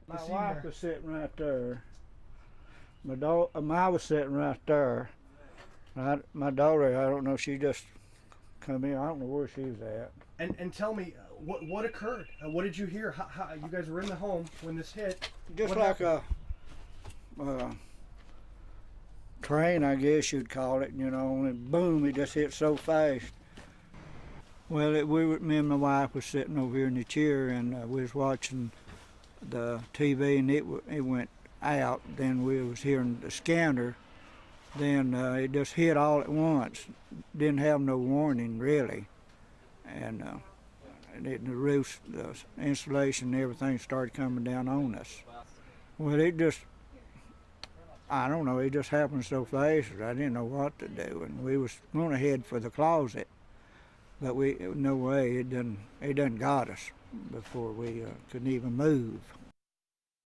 My wife was sitting right there. I was sitting right there. My daughter, I don't know, she just come in. I don't know where she was at. And tell me, what occurred? What did you hear? How you guys were in the home when this hit? Just like a train, I guess you'd call it, and boom, it just hit so fast. Well, me and my wife was sitting over here in the chair, and we was watching the TV, and it went out. Then we was hearing the scanner. Then it just hit all at once. Didn't have no warning, really. And the roof, the insulation, and everything started coming down on us. Well, I don't know, it just happened so fast. I didn't know what to do, and we was going to head for the closet, but no way, it done got us before we couldn't even move.